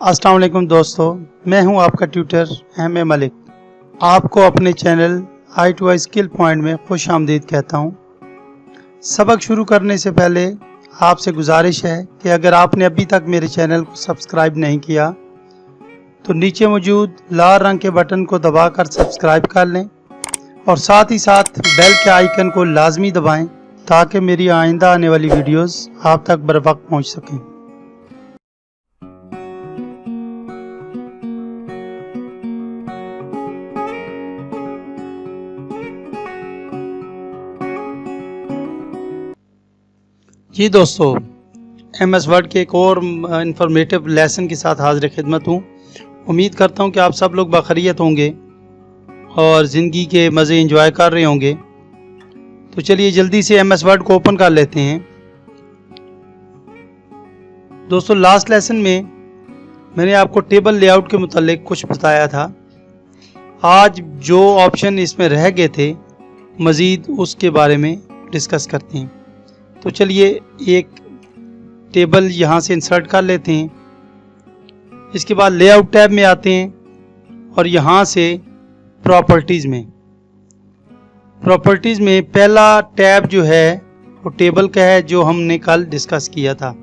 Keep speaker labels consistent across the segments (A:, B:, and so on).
A: अस्सलाम वालेकुम दोस्तों, मैं हूं आपका ट्यूटर एम मलिक। आपको अपने चैनल i2i स्किल पॉइंट में खुश आमदीद कहता हूं। सबक शुरू करने से पहले आपसे गुजारिश है कि अगर आपने अभी तक मेरे चैनल को सब्सक्राइब नहीं किया तो नीचे मौजूद लाल रंग के बटन को दबाकर सब्सक्राइब कर लें और साथ ही साथ बेल के आइकन को लाजमी दबाएं ताकि मेरी आइंदा आने वाली वीडियोस आप तक बर वक्त पहुँच सकें। जी दोस्तों, MS वर्ड के एक और इंफॉर्मेटिव लेसन के साथ हाजिर खिदमत हूँ। उम्मीद करता हूँ कि आप सब लोग बखैरियत होंगे और ज़िंदगी के मज़े एंजॉय कर रहे होंगे। तो चलिए जल्दी से MS वर्ड को ओपन कर लेते हैं। दोस्तों, लास्ट लेसन में मैंने आपको टेबल लेआउट के मुतालिक कुछ बताया था। आज जो ऑप्शन इसमें रह गए थे मज़ीद उसके बारे में डिस्कस करते हैं। तो चलिए एक टेबल यहाँ से इंसर्ट कर लेते हैं। इसके बाद लेआउट टैब में आते हैं और यहाँ से प्रॉपर्टीज़ में पहला टैब जो है वो टेबल का है, जो हमने कल डिस्कस किया था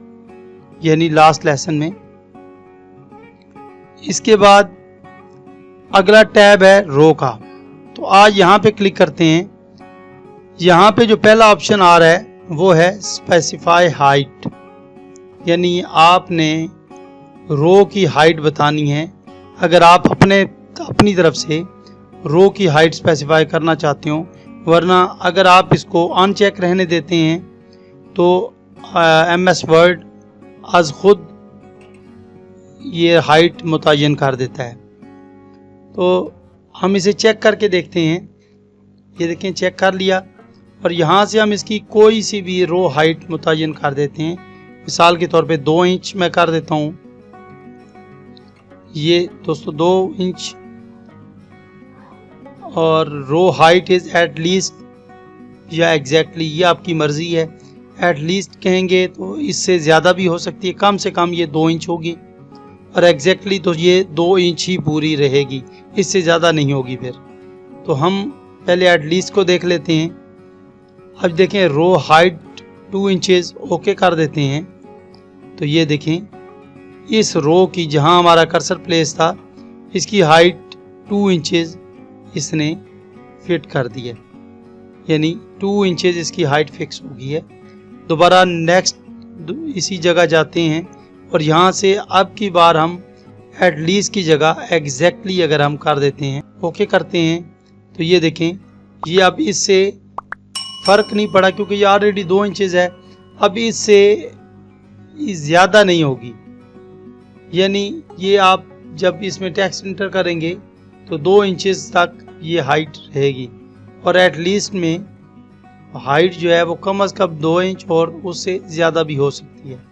A: यानी लास्ट लेसन में। इसके बाद अगला टैब है रो का। तो आज यहाँ पे क्लिक करते हैं। यहाँ पे जो पहला ऑप्शन आ रहा है वो है स्पेसिफाई हाइट, यानी आपने रो की हाइट बतानी है। अगर आप अपनी तरफ से रो की हाइट स्पेसिफाई करना चाहते हो, वरना अगर आप इसको अनचेक रहने देते हैं तो MS वर्ड आज खुद ये हाइट मुतय्यन कर देता है। तो हम इसे चेक करके देखते हैं। ये देखें, चेक कर लिया और यहाँ से हम इसकी कोई सी भी रो हाइट मुतय्यन कर देते हैं। मिसाल के तौर पे 2 इंच मैं कर देता हूँ। ये दोस्तों 2 इंच और row height is at least या एग्जैक्टली, ये आपकी मर्ज़ी है। एट लीस्ट कहेंगे तो इससे ज़्यादा भी हो सकती है, कम से कम ये 2 इंच होगी और एग्जैक्टली तो ये 2 इंच ही पूरी रहेगी, इससे ज़्यादा नहीं होगी। फिर तो हम पहले एट लीस्ट को देख लेते हैं। अब देखें रो हाइट 2 इंचेस ओके कर देते हैं। तो ये देखें इस रो की जहां हमारा कर्सर प्लेस था इसकी हाइट 2 इंचेस इसने फिट कर दी है, यानी 2 इंचेस इसकी हाइट फिक्स हो गई है। दोबारा नेक्स्ट इसी जगह जाते हैं और यहाँ से अब की बार हम एट लीस्ट की जगह एग्जैक्टली अगर हम कर देते हैं, ओके करते हैं, तो ये देखें ये अब इससे फ़र्क नहीं पड़ा क्योंकि ये ऑलरेडी 2 इंचेस है। अब इससे ज़्यादा नहीं होगी, यानी ये आप जब इसमें टेक्स्ट इंटर करेंगे तो 2 इंचेस तक ये हाइट रहेगी और एट लीस्ट में हाइट जो है वो कम से कम 2 इंच और उससे ज़्यादा भी हो सकती है।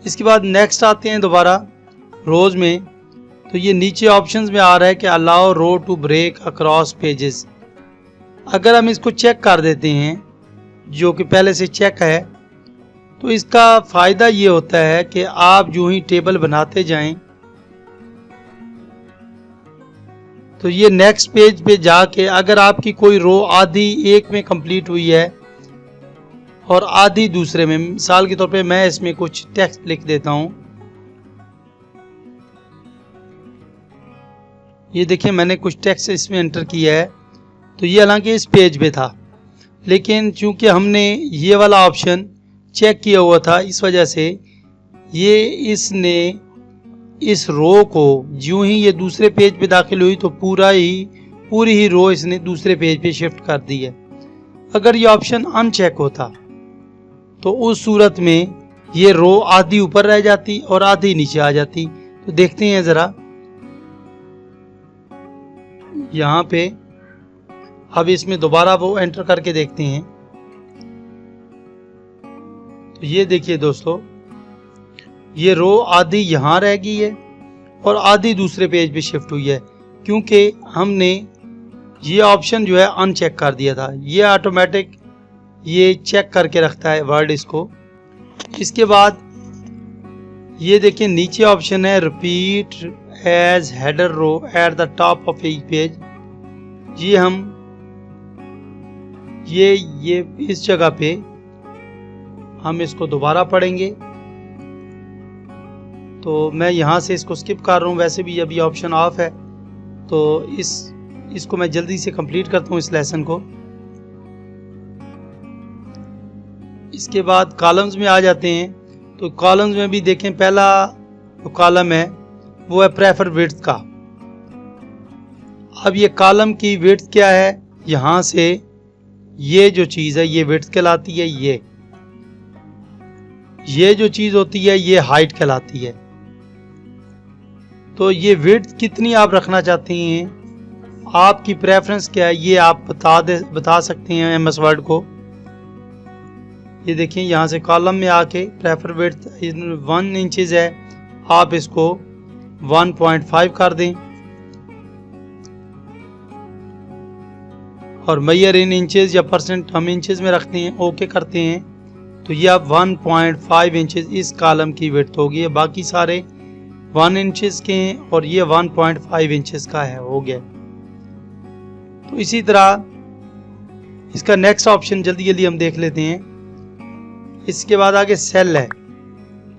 A: इसके बाद नेक्स्ट आते हैं दोबारा रोज़ में। तो ये नीचे ऑप्शंस में आ रहा है कि allow row to break across pages. अगर हम इसको चेक कर देते हैं, जो कि पहले से चेक है, तो इसका फ़ायदा ये होता है कि आप जो ही टेबल बनाते जाएं तो ये नेक्स्ट पेज पे जाके अगर आपकी कोई रो आधी एक में कंप्लीट हुई है और आधी दूसरे में, मिसाल के तौर पे मैं इसमें कुछ टेक्स्ट लिख देता हूं। ये देखिए मैंने कुछ टेक्स्ट इसमें एंटर किया है। तो ये हालांकि इस पेज पे था, लेकिन चूंकि हमने ये वाला ऑप्शन चेक किया हुआ था, इस वजह से ये इसने इस रो को यूं ही ये दूसरे पेज पे दाखिल हुई तो पूरी ही रो इसने दूसरे पेज पे शिफ्ट कर दी है। अगर ये ऑप्शन अनचेक होता तो उस सूरत में ये रो आधी ऊपर रह जाती और आधी नीचे आ जाती। तो देखते हैं ज़रा यहाँ पे, अब इसमें दोबारा वो एंटर करके देखते हैं। तो ये देखिए दोस्तों, ये रो आधी यहाँ रह गई है और आधी दूसरे पेज पे शिफ्ट हुई है, क्योंकि हमने ये ऑप्शन जो है अनचेक कर दिया था। ये ऑटोमेटिक ये चेक करके रखता है वर्ड इसको। इसके बाद ये देखिए नीचे ऑप्शन है repeat as header row at the top of each page. ये इस जगह पे हम इसको दोबारा पढ़ेंगे, तो मैं यहाँ से इसको स्किप कर रहा हूँ, वैसे भी अभी ऑप्शन ऑफ है, तो इसको मैं जल्दी से कंप्लीट करता हूँ इस लेसन को। इसके बाद कॉलम्स में आ जाते हैं, तो कॉलम्स में भी देखें पहला जो कॉलम है वो है प्रेफर विड्थ का। अब ये कॉलम की विड्थ क्या है, यहाँ से ये जो चीज़ है ये विड्थ कहलाती है, ये जो चीज़ होती है ये हाइट कहलाती है। तो ये विड्थ कितनी आप रखना चाहते हैं, आपकी प्रेफरेंस क्या है, ये आप बता सकते हैं MS वर्ड को। ये देखिए यहाँ से कॉलम में आके प्रेफर विड्थ 1 इंचेस है, आप इसको 1.5 कर दें और मेजर इन इंचेस या परसेंट हम इंचेस में रखते हैं, ओके करते हैं, तो ये अब 1.5 इंचेस इस कॉलम की विड्थ होगी। बाकी सारे 1 इंचेस के हैं और ये 1.5 इंचेस का है, हो गया। तो इसी तरह इसका नेक्स्ट ऑप्शन जल्दी जल्दी हम देख लेते हैं। इसके बाद आगे सेल है,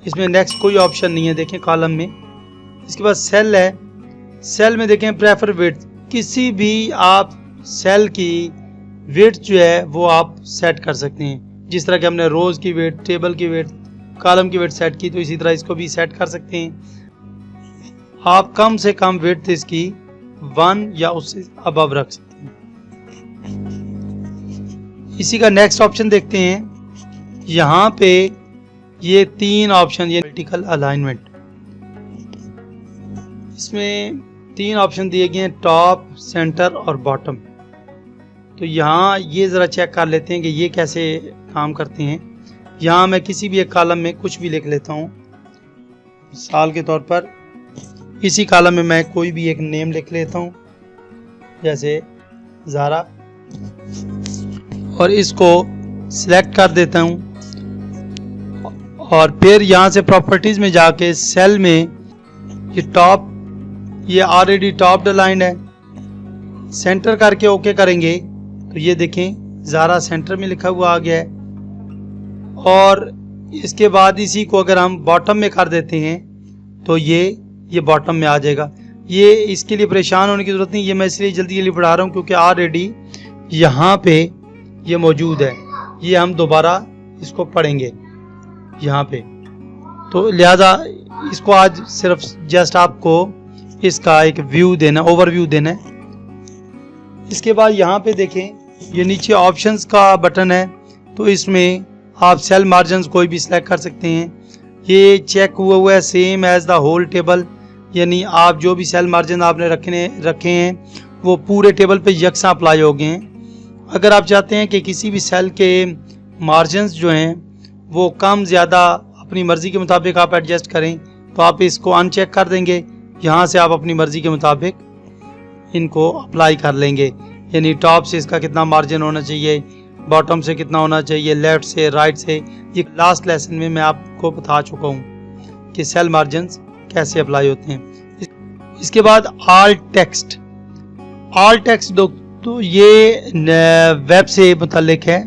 A: इसमें नेक्स्ट कोई ऑप्शन नहीं है देखें कॉलम में। इसके बाद सेल है, सेल में देखें प्रेफर विड्थ, किसी भी आप सेल की विड्थ जो है वो आप सेट कर सकते हैं। जिस तरह कि हमने रोज की विड्थ, टेबल की विड्थ, कॉलम की विड्थ सेट की, तो इसी तरह इसको भी सेट कर सकते हैं। आप कम से कम विड्थ इसकी 1 या उससे अबव रख सकते हैं। इसी का नेक्स्ट ऑप्शन देखते हैं। यहाँ पे ये 3 ऑप्शन, ये वर्टिकल अलाइनमेंट, इसमें 3 ऑप्शन दिए गए हैं, टॉप, सेंटर और बॉटम। तो यहाँ ये ज़रा चेक कर लेते हैं कि ये कैसे काम करते हैं। यहाँ मैं किसी भी एक कॉलम में कुछ भी लिख लेता हूँ, मिसाल के तौर पर इसी कॉलम में मैं कोई भी एक नेम लिख लेता हूँ, जैसे ज़ारा, और इसको सिलेक्ट कर देता हूँ और फिर यहाँ से प्रॉपर्टीज में जाके सेल में ये टॉप, ये ऑलरेडी टॉप अलाइंड है, सेंटर करके ओके करेंगे तो ये देखें ज़ारा सेंटर में लिखा हुआ आ गया है। और इसके बाद इसी को अगर हम बॉटम में कर देते हैं तो ये बॉटम में आ जाएगा। ये इसके लिए परेशान होने की ज़रूरत नहीं, ये मैं इसलिए जल्दी जल्दी बढ़ा रहा हूँ क्योंकि ऑलरेडी यहाँ पे ये मौजूद है। ये हम दोबारा इसको पढ़ेंगे यहाँ पे, तो लिहाजा इसको आज सिर्फ जस्ट आपको इसका एक व्यू देना, ओवरव्यू देना है। इसके बाद यहाँ पे देखें ये नीचे ऑप्शंस का बटन है, तो इसमें आप सेल मार्जिन्स कोई भी सिलेक्ट कर सकते हैं। ये चेक हुआ है same as the whole table, यानी आप जो भी सेल मार्जिन आपने रखे हैं वो पूरे टेबल पे यकसा अप्लाई हो गए हैं। अगर आप चाहते हैं कि किसी भी सेल के मार्जिन्स जो हैं वो कम ज़्यादा अपनी मर्ज़ी के मुताबिक आप एडजस्ट करें, तो आप इसको अनचेक कर देंगे। यहाँ से आप अपनी मर्ज़ी के मुताबिक इनको अप्लाई कर लेंगे, यानी टॉप से इसका कितना मार्जिन होना चाहिए, बॉटम से कितना होना चाहिए, लेफ़्ट से, राइट से। ये लास्ट लेसन में मैं आपको बता चुका हूँ कि सेल मार्जिन्स कैसे अप्लाई होते हैं। इसके बाद ऑल टेक्स्ट, ऑल टेक्स्ट तो ये वेब से मुतल्लिक है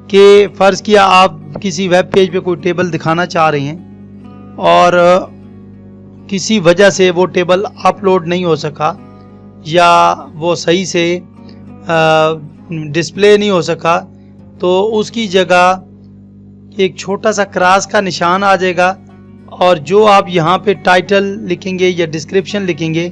A: कि फ़र्ज़ किया आप किसी वेब पेज पे कोई टेबल दिखाना चाह रहे हैं और किसी वजह से वो टेबल अपलोड नहीं हो सका या वो सही से डिस्प्ले नहीं हो सका, तो उसकी जगह एक छोटा सा क्रॉस का निशान आ जाएगा और जो आप यहाँ पे टाइटल लिखेंगे या डिस्क्रिप्शन लिखेंगे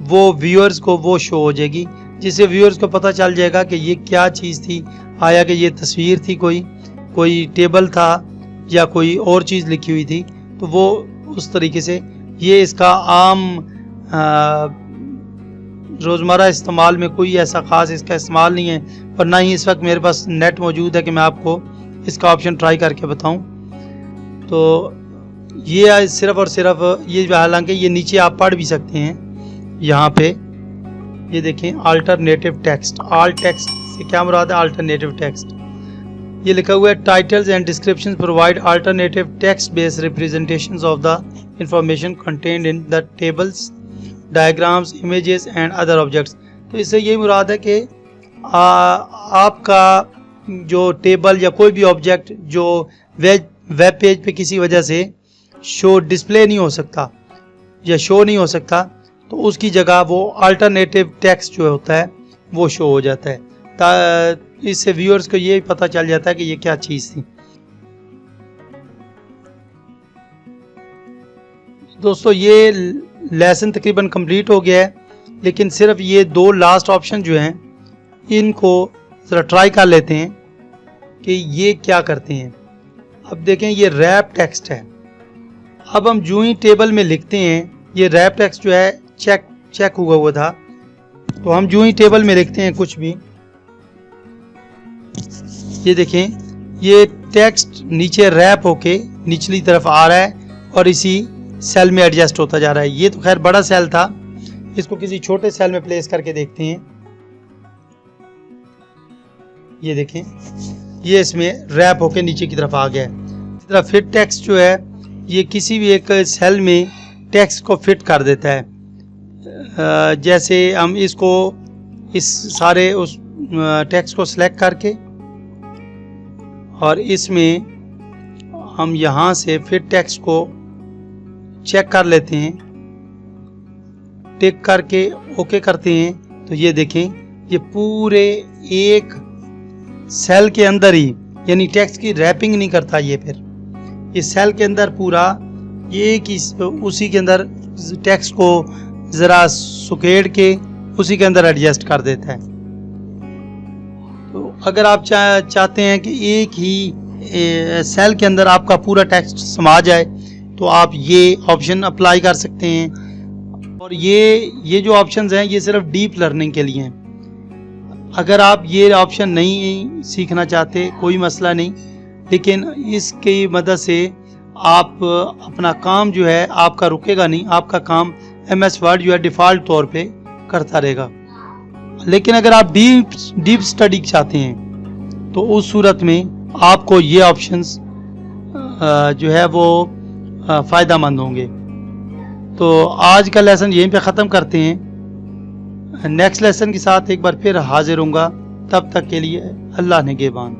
A: वो व्यूअर्स को वो शो हो जाएगी, जिससे व्यूअर्स को पता चल जाएगा कि ये क्या चीज़ थी, आया कि ये तस्वीर थी, कोई टेबल था या कोई और चीज़ लिखी हुई थी। तो वो उस तरीके से ये इसका आम रोज़मर्रा इस्तेमाल में कोई ऐसा ख़ास इसका इस्तेमाल नहीं है, पर ना ही इस वक्त मेरे पास नेट मौजूद है कि मैं आपको इसका ऑप्शन ट्राई करके बताऊं। तो ये सिर्फ और सिर्फ ये, हालांकि ये नीचे आप पढ़ भी सकते हैं। यहाँ पे ये देखें अल्टरनेटिव टेक्स्ट, ऑल टेक्स्ट से क्या मुराद है, अल्टरनेटिव टेक्स्ट। ये लिखा हुआ है titles and descriptions provide alternative text based representations of the information contained in the tables, diagrams, images and other objects. तो इससे यही मुराद है कि आपका जो टेबल या कोई भी ऑब्जेक्ट जो वेब पेज पे किसी वजह से शो डिस्प्ले नहीं हो सकता या शो नहीं हो सकता, तो उसकी जगह वो अल्टरनेटिव टेक्स्ट जो होता है वो शो हो जाता है। इससे व्यूअर्स को ये पता चल जाता है कि ये क्या चीज़ थी। दोस्तों ये लेसन तकरीबन कंप्लीट हो गया है, लेकिन सिर्फ ये 2 लास्ट ऑप्शन जो हैं इनको ज़रा ट्राई कर लेते हैं कि ये क्या करते हैं। अब देखें ये रैप टेक्स्ट है। अब हम जो ही टेबल में लिखते हैं, ये रैप टेक्स्ट जो है चेक हुआ था, तो हम जो ही टेबल में लिखते हैं कुछ भी, ये देखें ये टेक्स्ट नीचे रैप होके निचली तरफ आ रहा है और इसी सेल में एडजस्ट होता जा रहा है। ये तो खैर बड़ा सेल था, इसको किसी छोटे सेल में प्लेस करके देखते हैं। ये देखें ये इसमें रैप होके नीचे की तरफ आ गया है। इस तरह फिट टेक्स्ट जो है ये किसी भी एक सेल में टेक्स्ट को फिट कर देता है। जैसे हम इसको इस सारे उस टेक्स्ट को सिलेक्ट करके और इसमें हम यहाँ से फिट टेक्स्ट को चेक कर लेते हैं, टिक करके ओके करते हैं, तो ये देखें ये पूरे एक सेल के अंदर ही, यानी टेक्स्ट की रैपिंग नहीं करता, ये फिर ये सेल के अंदर पूरा ये कि उसी के अंदर टेक्स्ट को ज़रा सुकेड़ के उसी के अंदर एडजस्ट कर देता है। तो अगर आप चाहते हैं कि एक ही सेल के अंदर आपका पूरा टेक्स्ट समा जाए, तो आप ये ऑप्शन अप्लाई कर सकते हैं। और ये जो ऑप्शंस हैं ये सिर्फ डीप लर्निंग के लिए हैं। अगर आप ये ऑप्शन नहीं सीखना चाहते कोई मसला नहीं, लेकिन इसकी मदद से आप अपना काम जो है आपका रुकेगा नहीं, आपका काम MS वर्ड जो है डिफ़ॉल्ट तौर पे करता रहेगा। लेकिन अगर आप डीप स्टडी चाहते हैं तो उस सूरत में आपको ये ऑप्शंस जो है वो फ़ायदेमंद होंगे। तो आज का लेसन यहीं पे ख़त्म करते हैं। नेक्स्ट लेसन के साथ एक बार फिर हाजिर होऊंगा। तब तक के लिए अल्लाह निगहबान।